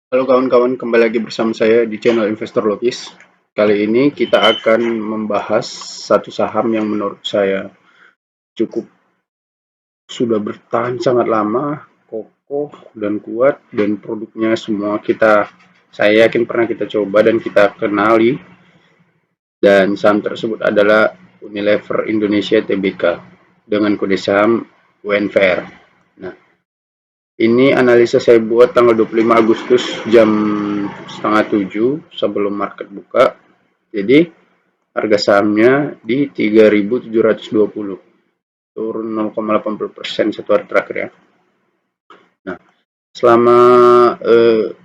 Halo kawan-kawan, kembali lagi bersama saya di channel Investor Logis. Kali ini kita akan membahas satu saham yang menurut saya cukup sudah bertahan sangat lama, kokoh dan kuat, dan produknya semua saya yakin pernah kita coba dan kita kenali. Dan saham tersebut adalah Unilever Indonesia Tbk dengan kode saham UNVR. Nah, ini analisa saya buat tanggal 25 Agustus jam setengah 7 sebelum market buka. Jadi harga sahamnya di 3.720, turun 0,80% satu hari terakhir ya. Nah, selama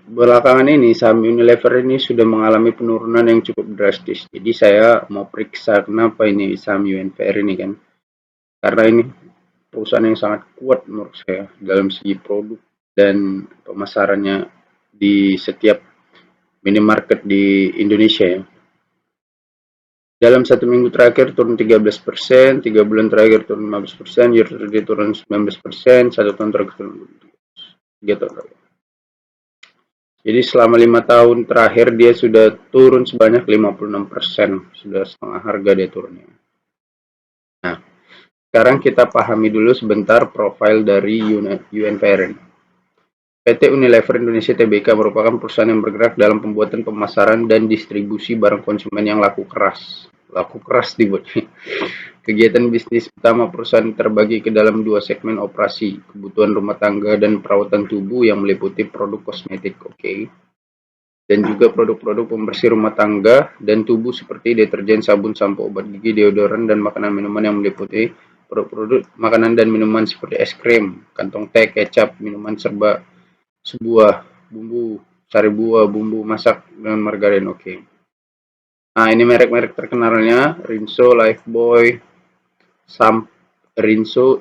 belakangan ini saham Unilever ini sudah mengalami penurunan yang cukup drastis. Jadi saya mau periksa kenapa ini saham UNVR ini kan. Karena ini perusahaan yang sangat kuat menurut saya dalam segi produk dan pemasarannya di setiap minimarket di Indonesia ya. Dalam satu minggu terakhir turun 13%, 3 bulan terakhir turun 15%, year to date turun 19%, satu tahun terakhir turun 3 tahun terakhir. Jadi selama 5 tahun terakhir dia sudah turun sebanyak 56%, sudah setengah harga dia turunnya. Nah, sekarang kita pahami dulu sebentar profil dari UNVR. PT Unilever Indonesia Tbk merupakan perusahaan yang bergerak dalam pembuatan, pemasaran, dan distribusi barang konsumen yang laku keras. Laku keras dibuatnya. Kegiatan bisnis utama perusahaan terbagi ke dalam dua segmen operasi, kebutuhan rumah tangga dan perawatan tubuh yang meliputi produk kosmetik, dan juga produk-produk pembersih rumah tangga dan tubuh seperti deterjen, sabun, sampo, obat gigi, deodoran, dan makanan minuman yang meliputi produk-produk makanan dan minuman seperti es krim, kantong teh, kecap, minuman serba, sebuah, bumbu, sari buah, bumbu masak, dan margarin, Nah, ini merek-merek terkenalnya, Rinso, Lifebuoy, Rinso,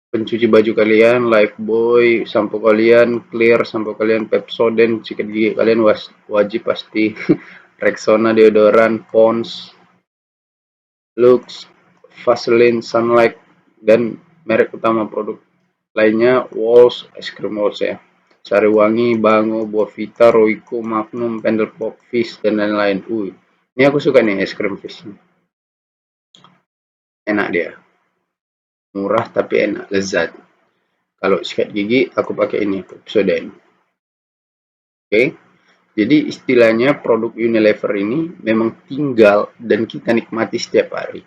pencuci baju kalian, Lifebuoy, sampo kalian, Clear, sampo kalian, Pepsodent, sikat gigi kalian wajib pasti, Rexona deodoran, Pond's, Lux, Vaseline, Sunlight, dan merek utama produk lainnya Walls, es krim Walls ya. Sariwangi, Bango, Buavita, Royco, Magnum, Pendle Pop, Fish, dan lain-lain. Ini aku suka nih es krim Fish. Enak dia. Murah tapi enak, lezat. Kalau sikat gigi, aku pakai ini, Pepsodent. Jadi istilahnya produk Unilever ini memang tinggal dan kita nikmati setiap hari.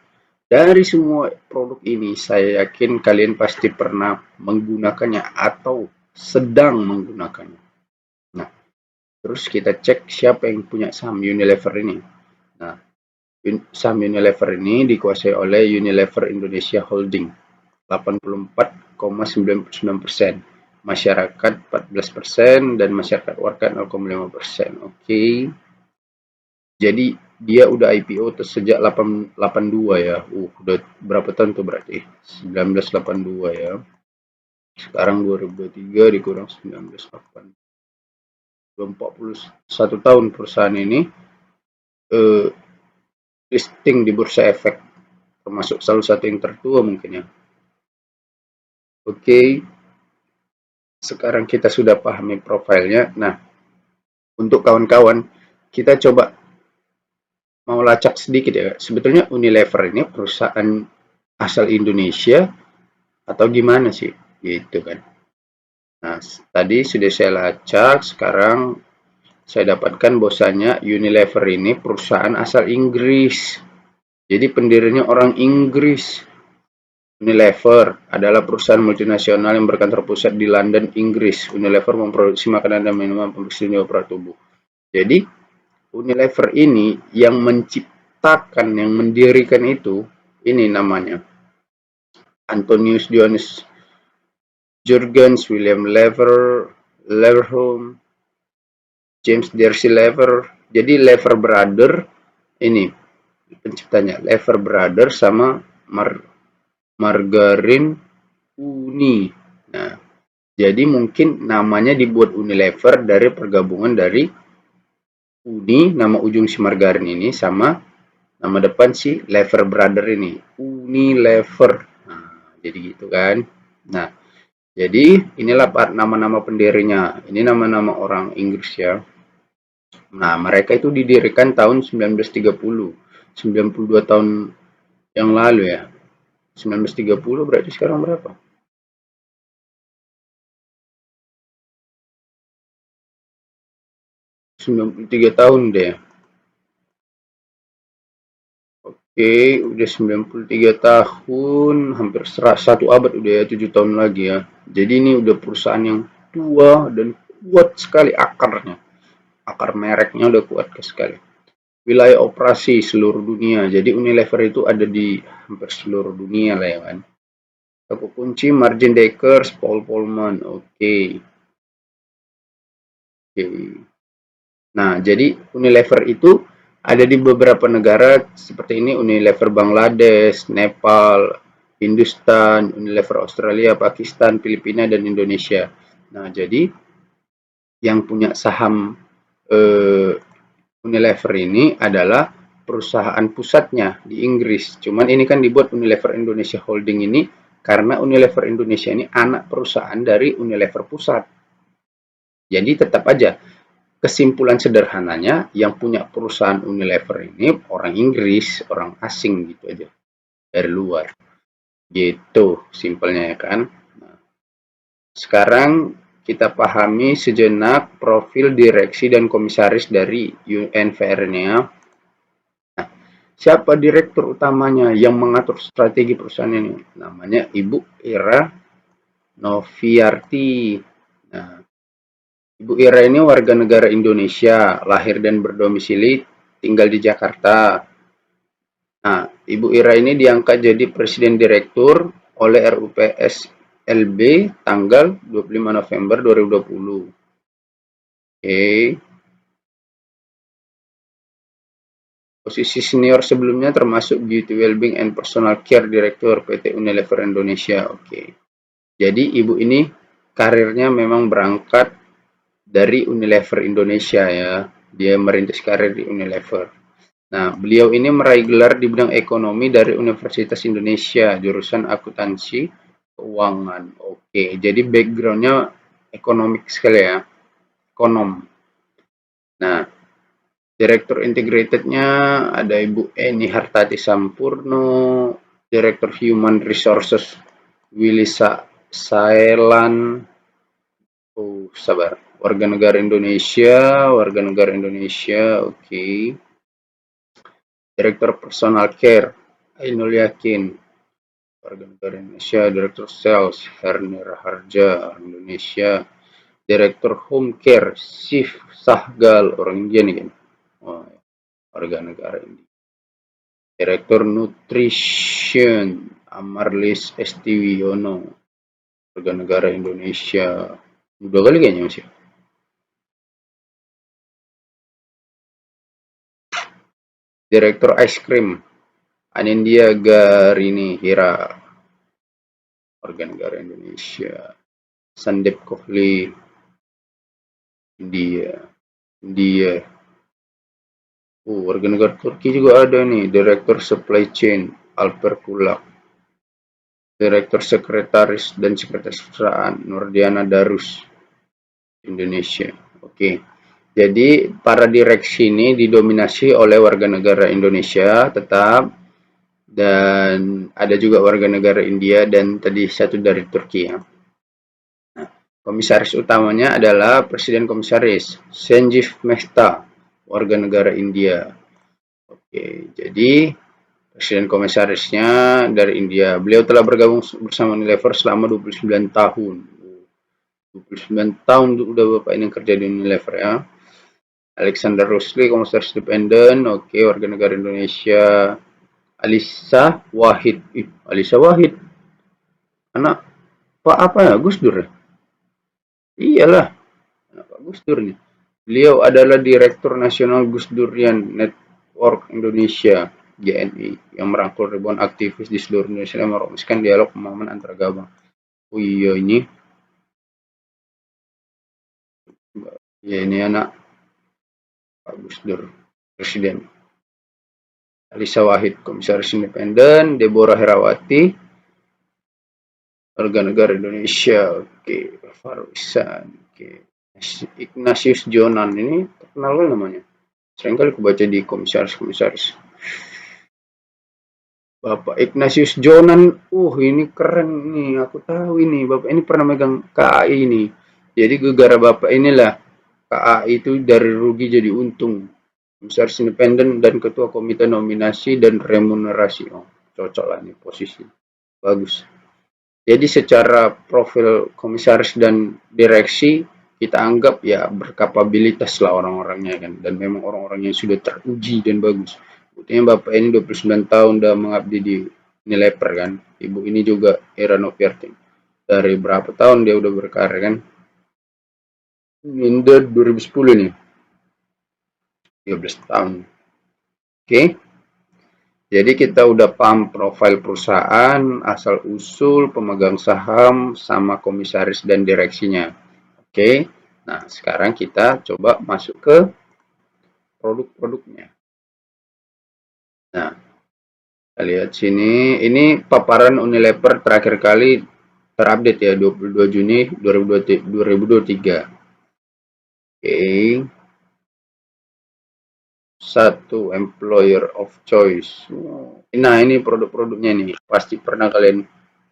Dari semua produk ini, saya yakin kalian pasti pernah menggunakannya atau sedang menggunakannya. Nah, terus kita cek siapa yang punya saham Unilever ini. Nah, saham Unilever ini dikuasai oleh Unilever Indonesia Holding 84,99%, masyarakat 14%, dan masyarakat warga 0,5%. Jadi dia udah IPO sejak 82 ya. Udah berapa tahun tuh berarti? 1982 ya. Sekarang 2023 dikurang 1980. 41 tahun perusahaan ini listing di Bursa Efek, termasuk salah satu yang tertua mungkin ya. Sekarang kita sudah pahami profilnya. Nah, untuk kawan-kawan, kita coba mau lacak sedikit ya. Sebetulnya Unilever ini perusahaan asal Indonesia atau gimana sih? Gitu kan. Nah, tadi sudah saya lacak, sekarang saya dapatkan bahwasanya Unilever ini perusahaan asal Inggris. Jadi pendirinya orang Inggris. Unilever adalah perusahaan multinasional yang berkantor pusat di London, Inggris. Unilever memproduksi makanan dan minuman pembersih obat tubuh. Jadi, Unilever ini yang menciptakan, yang mendirikan itu, ini namanya Antonius Johannes Jurgens, William Leverhulme, James Darcy Lever. Jadi Lever Brother ini penciptanya, Lever Brother sama Margarin Uni. Nah, jadi mungkin namanya dibuat Unilever dari pergabungan dari Uni, nama ujung si margarin ini, sama nama depan si Lever Brother ini, Unilever. Nah, jadi gitu kan. Nah, Jadi inilah nama-nama pendirinya. Ini nama-nama orang Inggris ya. Nah, mereka itu didirikan tahun 1930. 92 tahun yang lalu ya. 1930 berarti sekarang berapa? 93 tahun deh. Oke, udah 93 tahun, hampir 1 abad udah ya, 7 tahun lagi ya. Jadi ini udah perusahaan yang tua dan kuat sekali akarnya. Akar mereknya udah kuat sekali. Wilayah operasi seluruh dunia. Jadi Unilever itu ada di hampir seluruh dunia lah ya kan. Toko kunci Margin Deckers, Paul Polman. Oke. Oke. Nah, jadi Unilever itu ada di beberapa negara seperti ini: Unilever Bangladesh, Nepal, Hindustan, Unilever Australia, Pakistan, Filipina, dan Indonesia. Nah, jadi yang punya saham eh, Unilever ini adalah perusahaan pusatnya di Inggris. Cuman ini kan dibuat Unilever Indonesia Holding ini karena Unilever Indonesia ini anak perusahaan dari Unilever pusat. Jadi tetap aja kesimpulan sederhananya yang punya perusahaan Unilever ini orang Inggris, orang asing gitu aja dari luar. Gitu simpelnya ya kan. Nah, sekarang kita pahami sejenak profil direksi dan komisaris dari UNVR ini ya. Nah, siapa direktur utamanya yang mengatur strategi perusahaan ini? Namanya Ibu Ira Noviarti. Nah, Ibu Ira ini warga negara Indonesia, lahir dan berdomisili tinggal di Jakarta. Nah, Ibu Ira ini diangkat jadi Presiden Direktur oleh RUPS LB tanggal 25 November 2020. Oke. Posisi senior sebelumnya termasuk Beauty Wellbeing and Personal Care Director PT Unilever Indonesia. Oke. Jadi ibu ini karirnya memang berangkat dari Unilever Indonesia ya. Dia merintis karir di Unilever. Nah, beliau ini meraih gelar di bidang ekonomi dari Universitas Indonesia, jurusan akuntansi keuangan. Oke, jadi backgroundnya ekonomik sekali ya, ekonom. Nah, Direktur Integratednya ada Ibu Eni Hartati Sampurno, Direktur Human Resources Willy Saelan, oh sabar, warga negara Indonesia, oke. Direktur Personal Care Ainul Yakin, warga negara Indonesia. Direktur Sales Herni Raharja, orang Indonesia. Direktur Home Care Sif Sahgal, orang India nih kan, oh, warga negara India. Direktur Nutrition Amarlis Estiwiono, warga negara Indonesia. Dua kali kayaknya masih. Direktur Ice Cream Anindya Garini Hira, warga negara Indonesia. Sandip Kohli, India. India. Warga negara Turki juga ada nih. Direktur Supply Chain Alper Kulak. Direktur Sekretaris dan Sekretaris Perusahaan Nurdiana Darus, Indonesia. Oke. Jadi para direksi ini didominasi oleh warga negara Indonesia tetap, dan ada juga warga negara India dan tadi satu dari Turki ya. Nah, komisaris utamanya adalah Presiden Komisaris Sanjeev Mehta, warga negara India. Oke, jadi Presiden Komisarisnya dari India. Beliau telah bergabung bersama Unilever selama 29 tahun. 29 tahun udah Bapak ini kerja di Unilever ya. Alexander Rusli, Komisaris Independen, oke, warga negara Indonesia. Alisa Wahid, Alisa Wahid, anak Pak apa ya, Gus Dur ya? Iyalah, anak Pak Gus Dur nih. Beliau adalah Direktur Nasional Gus Durian Network Indonesia (GNI) yang merangkul ribuan aktivis di seluruh Indonesia yang merumuskan dialog pemahaman antaragama. Oh iya ini, ya ini anak Pak Gus Dur, Presiden. Alisa Wahid, Komisaris Independen. Deborah Herawati, warga negara Indonesia. Oke, Farusan. Oke, Ignatius Jonan ini terkenal kan namanya. Sering kali aku baca di komisaris-komisaris. Bapak Ignatius Jonan, ini keren nih, aku tahu ini, Bapak ini pernah megang KAI ini. Jadi gara Bapak inilah KAI itu dari rugi jadi untung. Komisaris independen dan ketua komite nominasi dan remunerasi. Oh, cocok lah nih posisi. Bagus. Jadi secara profil komisaris dan direksi kita anggap ya berkapabilitas lah orang-orangnya kan, dan memang orang-orangnya sudah teruji dan bagus. Buktinya Bapak ini 29 tahun udah mengabdi di Unilever kan. Ibu ini juga Era Noviarti. Dari berapa tahun dia udah berkarir kan? Ini 2010 nih. 13 tahun. Oke. Jadi kita udah paham profil perusahaan, asal-usul, pemegang saham, sama komisaris dan direksinya. Oke, nah sekarang kita coba masuk ke produk-produknya. Nah, kita lihat sini, ini paparan Unilever terakhir kali terupdate ya, 22 Juni 2023. Oke. Satu employer of choice. Nah, ini produk-produknya nih. Pasti pernah kalian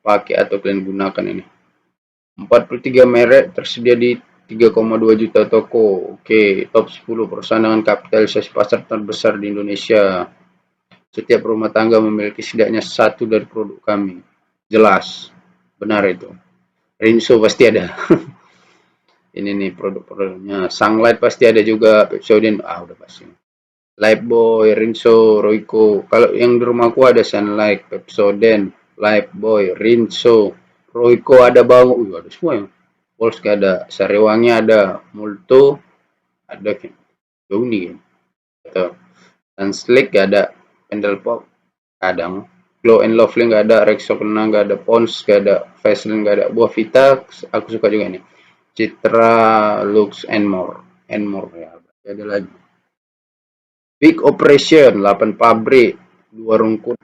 pakai atau kalian gunakan ini. 43 merek tersedia di 3,2 juta toko. Oke, top 10 perusahaan dengan kapitalisasi pasar terbesar di Indonesia. Setiap rumah tangga memiliki setidaknya satu dari produk kami. Jelas, benar itu. Rinso pasti ada. Ini nih produk-produknya. Sunlight pasti ada juga. Pepsodent, udah pasti. Lifebuoy, Rinso, Royco. Kalau yang di rumahku ada Sunlight, Pepsodent, Lifebuoy, Rinso, Royco ada bau. Ada semua ya. Polska ada, Sariwangi ada, Multo ada, Downy gitu. Dan Slick gak ada, Pendelpop kadang, Glow and Lovely gak ada, Rexona gak ada, Pons gak ada, Vaseline gak ada, Buah Vita aku suka juga nih, Citra, Lux and more ya. Ada lagi Big Operation, 8 pabrik, 2 rungkut,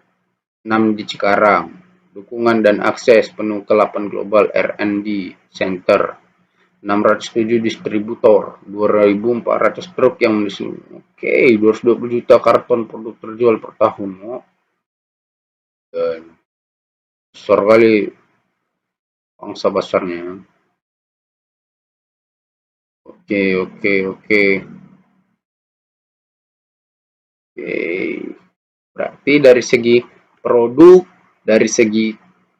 6 di Cikarang. Dukungan dan akses penuh ke 8 global R&D center. 607 distributor, 2.400 truk yang diseluruh. Oke, 220 juta karton produk terjual per tahun. Dan besar kali pangsa pasarnya. Oke. Berarti dari segi produk, dari segi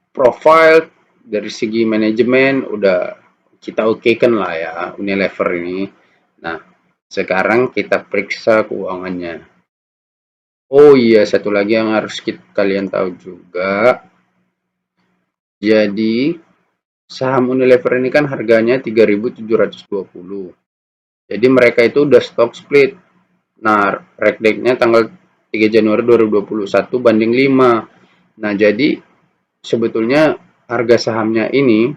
profile, dari segi manajemen udah kita okekan lah ya Unilever ini. Nah, sekarang kita periksa keuangannya. Oh iya, satu lagi yang harus kalian tahu juga. Jadi, saham Unilever ini kan harganya 3.720. Jadi mereka itu udah stock split. Nah, rekdeknya tanggal 3 Januari 2021 banding 5. Nah, jadi sebetulnya harga sahamnya ini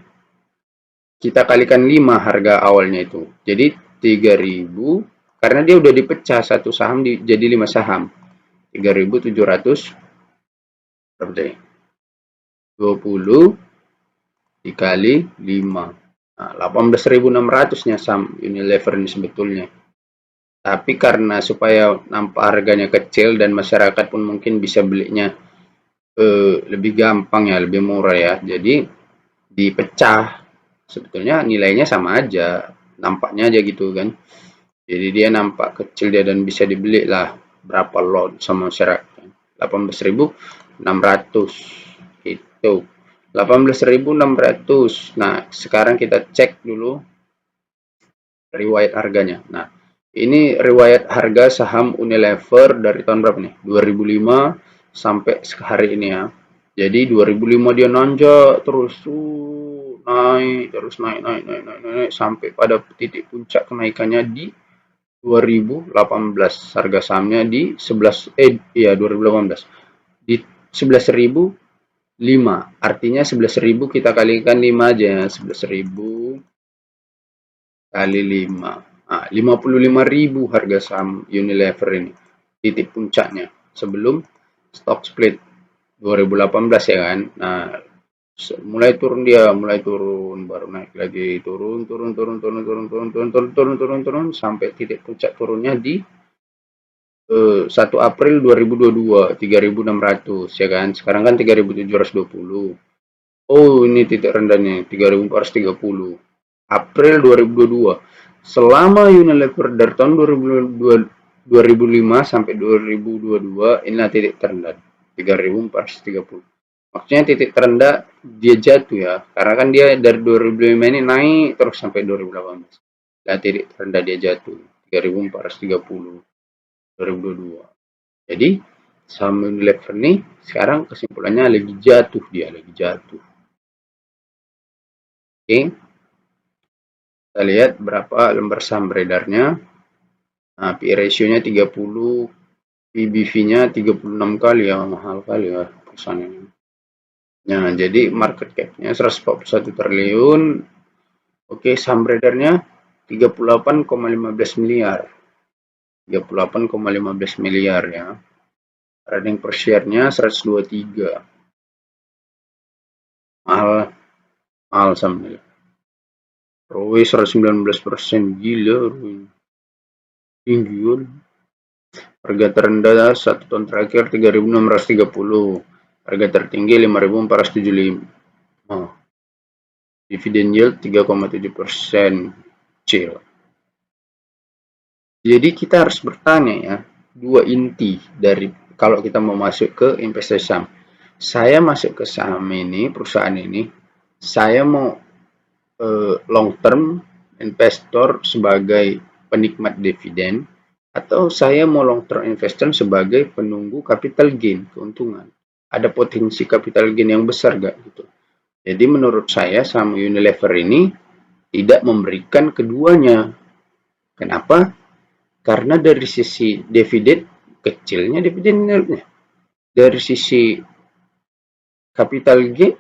kita kalikan 5 harga awalnya itu. Jadi 3.000 karena dia udah dipecah satu saham jadi 5 saham. 3.700 berapa tadi? 20 dikali 5. Nah, 18.600-nya saham Unilever ini sebetulnya. Tapi karena supaya nampak harganya kecil dan masyarakat pun mungkin bisa belinya lebih gampang ya, lebih murah ya. Jadi dipecah. Sebetulnya nilainya sama aja, nampaknya aja gitu kan. Jadi dia nampak kecil dia dan bisa dibeli lah berapa lot sama masyarakat. 18.600 itu. 18.600. Nah, sekarang kita cek dulu riwayat harganya. Nah, ini riwayat harga saham Unilever dari tahun berapa nih? 2005 sampai hari ini ya. Jadi 2005 dia nanjak terus naik terus naik sampai pada titik puncak kenaikannya di 2018. Harga sahamnya di 2018 di 11.005. Artinya 11.000 kita kalikan 5 aja. 11.000 kali 5. Nah, 55.000 harga saham Unilever ini. Titik puncaknya sebelum stock split 2018 ya kan. Nah, mulai turun, dia mulai turun, baru naik lagi, turun turun turun turun turun turun turun turun turun turun turun sampai titik puncak turunnya di 1 April 2022 3.600 ya kan. Sekarang kan 3.720. Oh, ini titik rendahnya 3.430 April 2022. Selama Unilever dari tahun 2005 sampai 2022, inilah titik terendah 3.430. Maksudnya titik terendah dia jatuh ya, karena kan dia dari 2005 ini naik terus sampai 2018. Nah, titik terendah dia jatuh 3.430 2022. Jadi saham Unilever nih sekarang kesimpulannya lagi jatuh, dia lagi jatuh. Oke, kita lihat berapa lembar saham beredarnya. Nah, PE ratio-nya 30, PBV-nya 36 kali ya, mahal kali ya perusahaan ini. Nah, jadi market cap-nya 141 triliun. Oke, saham beredarnya 38,15 miliar. 38,15 miliar ya. Earning per share-nya 123. Mahal, mahal saham ini. ROE 119%, gila ROE. Tinggi. Harga terendah 1 tahun terakhir 3.630. Harga tertinggi 5.475. Oh. Dividen yield 3,7%. Cil. Jadi kita harus bertanya ya, dua inti dari kalau kita mau masuk ke investasi saham. Saya masuk ke saham ini, perusahaan ini, saya mau long term investor sebagai penikmat dividen, atau saya mau long term investor sebagai penunggu capital gain, keuntungan. Ada potensi capital gain yang besar gak gitu. Jadi menurut saya saham Unilever ini tidak memberikan keduanya. Kenapa? Karena dari sisi dividen, kecilnya dividen yieldnya. Dari sisi capital gain,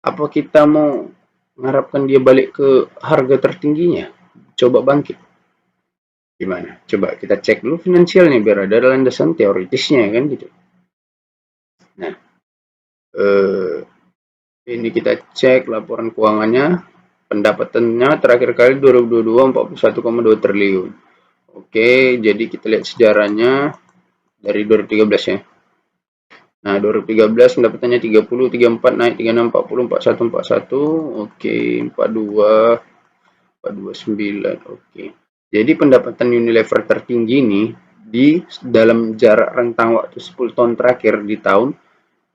apa kita mau mengharapkan dia balik ke harga tertingginya? Coba bangkit. Gimana? Coba kita cek dulu finansialnya biar ada landasan teoritisnya kan gitu. Nah, ini kita cek laporan keuangannya. Pendapatannya terakhir kali 2022 41,2 triliun. Oke, jadi kita lihat sejarahnya dari 2013 ya. Nah, 2013 pendapatannya 30, 34 naik 36, 40, 41, 41. Oke, 42, 429. Oke. Jadi pendapatan Unilever tertinggi ini di dalam jarak rentang waktu 10 tahun terakhir di tahun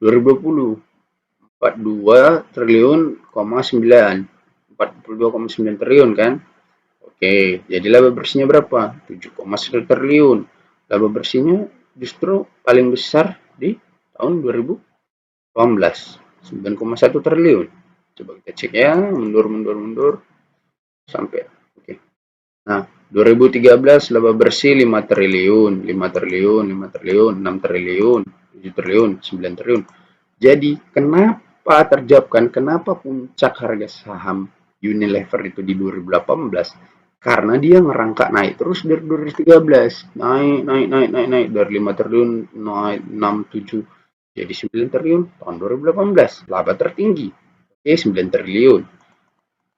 2020. 42 triliun, 9. 42,9 triliun kan? Oke, jadi laba bersihnya berapa? 7,1 triliun. Laba bersihnya justru paling besar di tahun 2018, 9,1 triliun. Coba kita cek ya, mundur sampai. Oke. Nah, 2013 laba bersih 5 triliun, 5 triliun, 5 triliun, 6 triliun, 7 triliun, 9 triliun. Jadi, kenapa terjawabkan kenapa puncak harga saham Unilever itu di 2018? Karena dia ngerangkak naik terus dari 2013, naik dari 5 triliun naik 6 7 jadi 9 triliun tahun 2018, laba tertinggi. Oke, 9 triliun.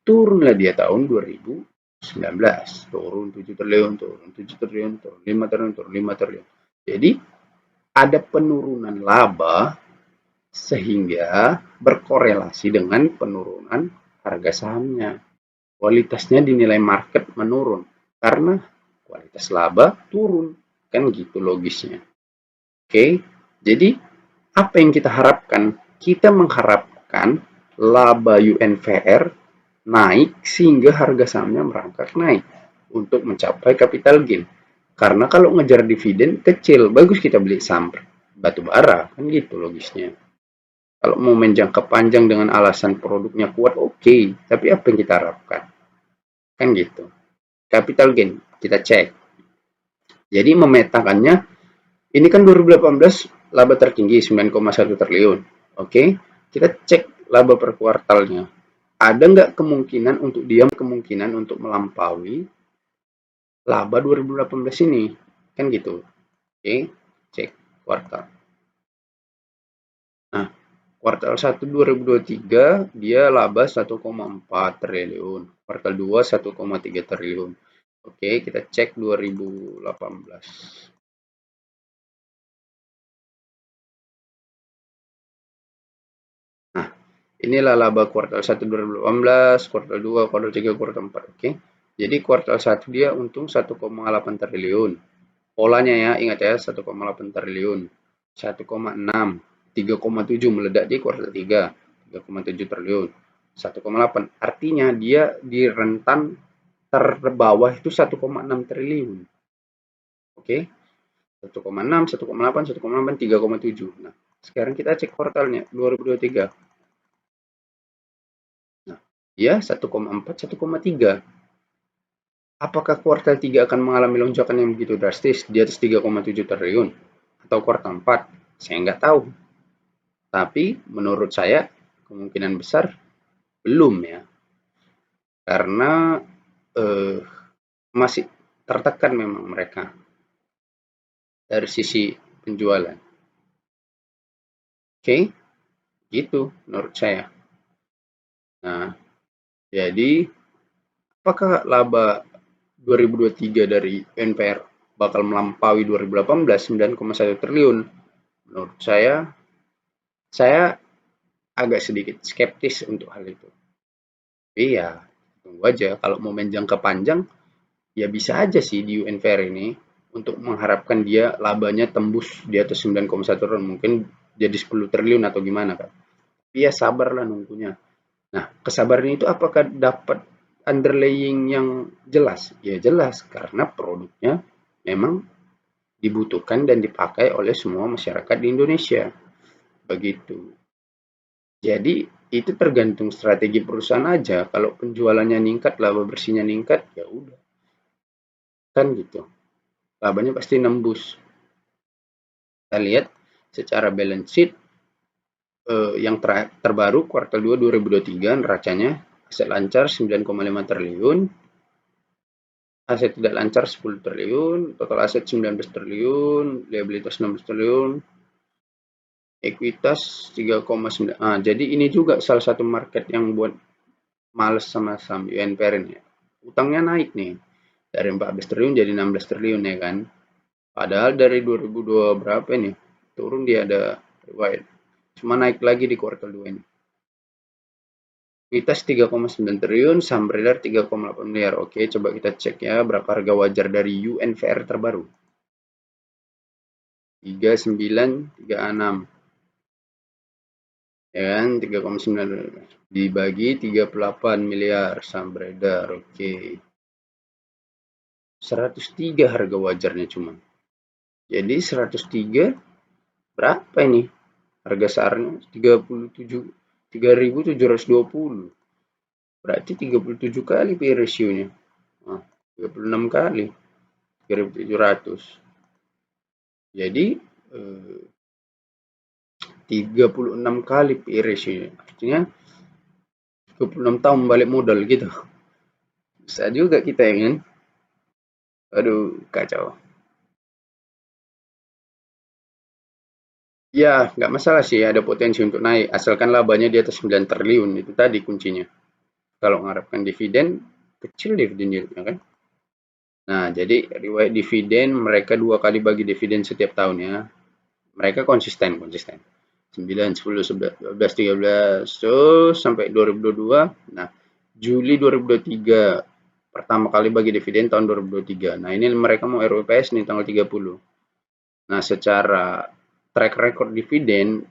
Turunlah dia tahun 2019, turun 7 triliun, turun 7 triliun, turun 5 triliun, turun 5 triliun. Jadi ada penurunan laba sehingga berkorelasi dengan penurunan harga sahamnya. Kualitasnya dinilai market menurun karena kualitas laba turun. Kan gitu logisnya. Oke, jadi apa yang kita harapkan? Kita mengharapkan laba UNVR naik sehingga harga sahamnya merangkak naik untuk mencapai capital gain. Karena kalau ngejar dividen kecil, bagus kita beli saham batu bara, kan gitu logisnya. Kalau mau main jangka panjang dengan alasan produknya kuat, oke. Tapi apa yang kita harapkan? Kan gitu. Capital gain, kita cek. Jadi memetakannya, ini kan 2018 laba tertinggi 9,1 triliun. Oke, kita cek laba per kuartalnya. Ada nggak kemungkinan untuk melampaui laba 2018 ini? Kan gitu. Oke, cek kuartal. Nah, Kuartal 1 2023 dia laba 1,4 triliun, kuartal 2 1,3 triliun. Oke, kita cek 2018. Nah, inilah laba kuartal 1 2018, kuartal 2, kuartal 3, kuartal 4. Oke. Jadi kuartal 1 dia untung 1,8 triliun. Polanya ya, ingat ya, 1,8 triliun. 1,6, 3,7 meledak di kuartal 3, 3,7 triliun. 1,8. Artinya dia di rentan terbawah itu 1,6 triliun. Oke. 1,6, 1,8, 1,8, 3,7. Nah, sekarang kita cek kuartalnya 2023. Nah, ya 1,4, 1,3. Apakah kuartal 3 akan mengalami lonjakan yang begitu drastis di atas 3,7 triliun? Atau kuartal 4? Saya nggak tahu. Tapi menurut saya kemungkinan besar belum ya. Karena masih tertekan memang mereka dari sisi penjualan. Oke, gitu menurut saya. Nah, jadi apakah laba 2023 dari UNPR bakal melampaui 2018 9,1 triliun? Menurut saya agak sedikit skeptis untuk hal itu. Tapi ya tunggu aja, kalau mau main jangka panjang ya bisa aja sih di UNPR ini untuk mengharapkan dia labanya tembus di atas 9,1 triliun, mungkin jadi 10 triliun atau gimana kan. Tapi ya sabarlah nunggunya. Nah, kesabaran itu apakah dapat underlying yang jelas? Ya jelas, karena produknya memang dibutuhkan dan dipakai oleh semua masyarakat di Indonesia. Begitu. Jadi itu tergantung strategi perusahaan aja. Kalau penjualannya ningkat, laba bersihnya ningkat, ya udah. Kan gitu. Labanya pasti nembus. Kita lihat secara balance sheet yang terbaru kuartal 2 2023 neracanya aset lancar 9,5 triliun, aset tidak lancar 10 triliun, total aset 19 triliun, liabilitas 16 triliun, ekuitas 3,9. Jadi ini juga salah satu market yang buat males sama saham UNPR ini. Utangnya naik nih dari 14 triliun jadi 16 triliun ya kan. Padahal dari 2002 berapa ini turun dia ada riwayat. Cuma naik lagi di kuartal 2 ini. Ekuitas 3,9 triliun, saham beredar 3,8 miliar. Oke, coba kita cek ya berapa harga wajar dari UNVR terbaru. 3936. Ya kan, 3,9 dibagi 38 miliar saham beredar. Oke. 103 harga wajarnya cuma. Jadi 103 berapa ini? Harga SAR-nya 3.720. Berarti 37 kali PE ratio-nya. 36 kali. 3.700. Jadi 36 kali PE ratio-nya. Artinya 26 tahun balik modal gitu. Bisa juga kita ya kan. Aduh, kacau. Ya, nggak masalah sih ada potensi untuk naik. Asalkan labanya di atas 9 triliun. Itu tadi kuncinya. Kalau mengharapkan dividen, kecil dividen yieldnya kan. Nah, jadi riwayat dividen mereka 2 kali bagi dividen setiap tahunnya. Mereka konsisten. 9, 10, 11, 12, 13, terus sampai 2022. Nah, Juli 2023 pertama kali bagi dividen tahun 2023. Nah, ini mereka mau RUPS nih tanggal 30. Nah, secara track record dividen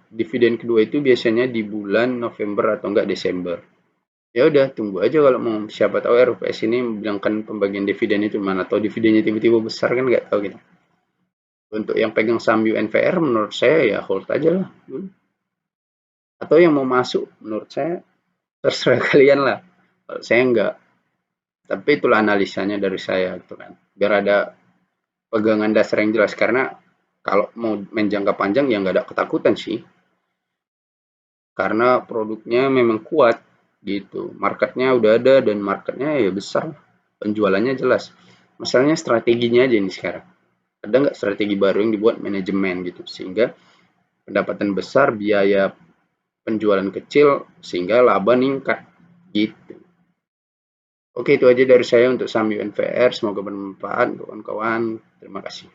kedua itu biasanya di bulan November atau enggak Desember. Ya udah, tunggu aja kalau mau, siapa tahu RUPS ini bilangkan pembagian dividen itu mana, atau dividennya tiba-tiba besar kan nggak tahu gitu. Untuk yang pegang saham UNVR menurut saya ya hold aja lah. Atau yang mau masuk menurut saya terserah kalian lah. Kalau saya enggak. Tapi itulah analisanya dari saya gitu kan. Biar ada pegangan dasar yang jelas, karena kalau mau main jangka panjang ya nggak ada ketakutan sih. Karena produknya memang kuat gitu. Marketnya udah ada dan marketnya ya besar. Penjualannya jelas. Masalahnya strateginya aja nih sekarang. Ada nggak strategi baru yang dibuat manajemen gitu sehingga pendapatan besar, biaya penjualan kecil sehingga laba meningkat gitu. Oke, itu aja dari saya untuk saham UNVR, semoga bermanfaat untuk kawan-kawan. Terima kasih.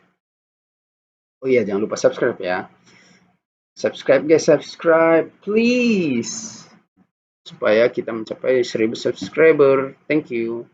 Oh iya, jangan lupa subscribe ya. Subscribe guys, subscribe please. Supaya kita mencapai 1000 subscriber. Thank you.